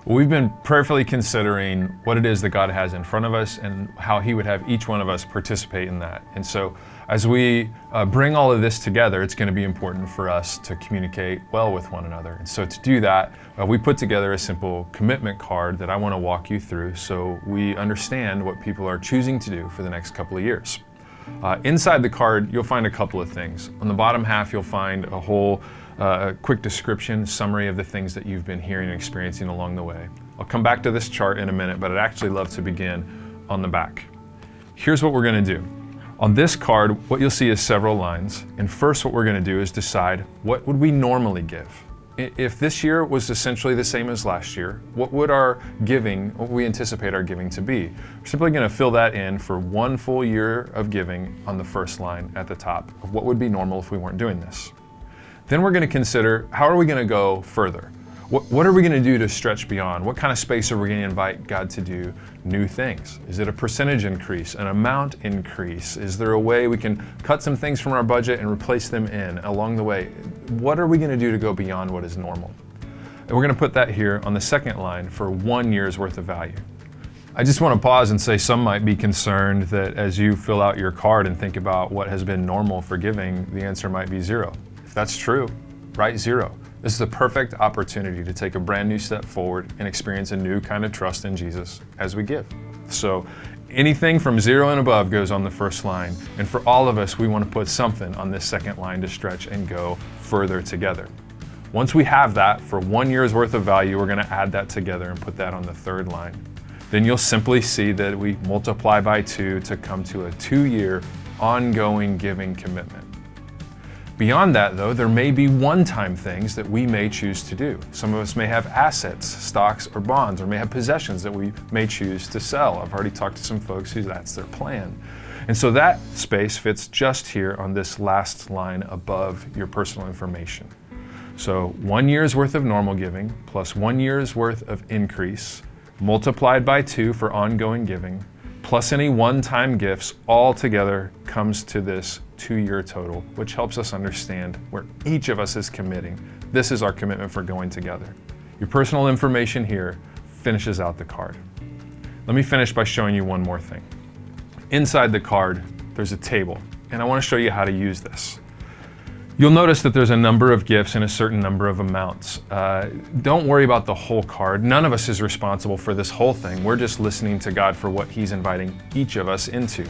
We've been prayerfully considering what it is that God has in front of us and how He would have each one of us participate in that. And so as we bring all of this together, it's going to be important for us to communicate well with one another. And so to do that, we put together a simple commitment card that I want to walk you through so we understand what people are choosing to do for the next couple of years. Inside the card, you'll find a couple of things. On the bottom half, you'll find a whole quick description, summary of the things that you've been hearing and experiencing along the way. I'll come back to this chart in a minute, but I'd actually love to begin on the back. Here's what we're going to do. On this card, what you'll see is several lines. And first, what we're going to do is decide what would we normally give. If this year was essentially the same as last year, what would our giving, what we anticipate our giving to be? We're simply going to fill that in for one full year of giving on the first line at the top of what would be normal if we weren't doing this. Then we're going to consider, how are we going to go further? What are we going to do to stretch beyond? What kind of space are we going to invite God to do new things? Is it a percentage increase, an amount increase? Is there a way we can cut some things from our budget and replace them in along the way? What are we going to do to go beyond what is normal? And we're going to put that here on the second line for 1 year's worth of value. I just want to pause and say some might be concerned that as you fill out your card and think about what has been normal for giving, the answer might be 0. If that's true, write 0. This is the perfect opportunity to take a brand new step forward and experience a new kind of trust in Jesus as we give. So anything from 0 and above goes on the first line. And for all of us, we want to put something on this second line to stretch and go further together. Once we have that for 1 year's worth of value, we're going to add that together and put that on the third line. Then you'll simply see that we multiply by 2 to come to a 2-year ongoing giving commitment. Beyond that, though, there may be one-time things that we may choose to do. Some of us may have assets, stocks, or bonds, or may have possessions that we may choose to sell. I've already talked to some folks who that's their plan. And so that space fits just here on this last line above your personal information. So 1 year's worth of normal giving plus 1 year's worth of increase multiplied by 2 for ongoing giving plus any one-time gifts all together comes to this 2-year total, which helps us understand where each of us is committing. This is our commitment for going together. Your personal information here finishes out the card. Let me finish by showing you one more thing. Inside the card, there's a table, and I want to show you how to use this. You'll notice that there's a number of gifts and a certain number of amounts. Don't worry about the whole card. None of us is responsible for this whole thing. We're just listening to God for what He's inviting each of us into.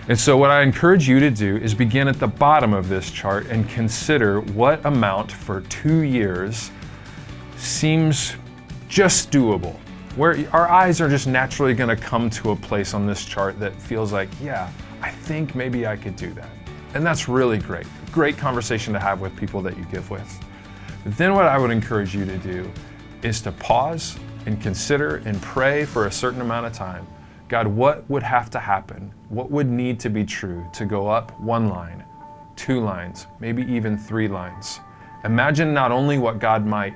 And so what I encourage you to do is begin at the bottom of this chart and consider what amount for 2 years seems just doable, where our eyes are just naturally going to come to a place on this chart that feels like, yeah, I think maybe I could do that. And that's really great. Great conversation to have with people that you give with. But then what I would encourage you to do is to pause and consider and pray for a certain amount of time. God, what would have to happen? What would need to be true to go up 1 line, 2 lines, maybe even 3 lines? Imagine not only what God might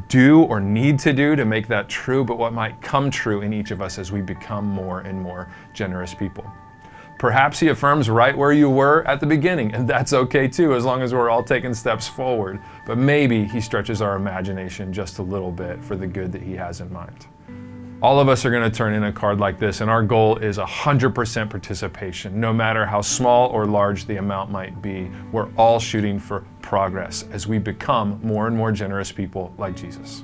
do or need to do to make that true, but what might come true in each of us as we become more and more generous people. Perhaps He affirms right where you were at the beginning, and that's okay too, as long as we're all taking steps forward. But maybe He stretches our imagination just a little bit for the good that He has in mind. All of us are going to turn in a card like this, and our goal is 100% participation. No matter how small or large the amount might be, we're all shooting for progress as we become more and more generous people like Jesus.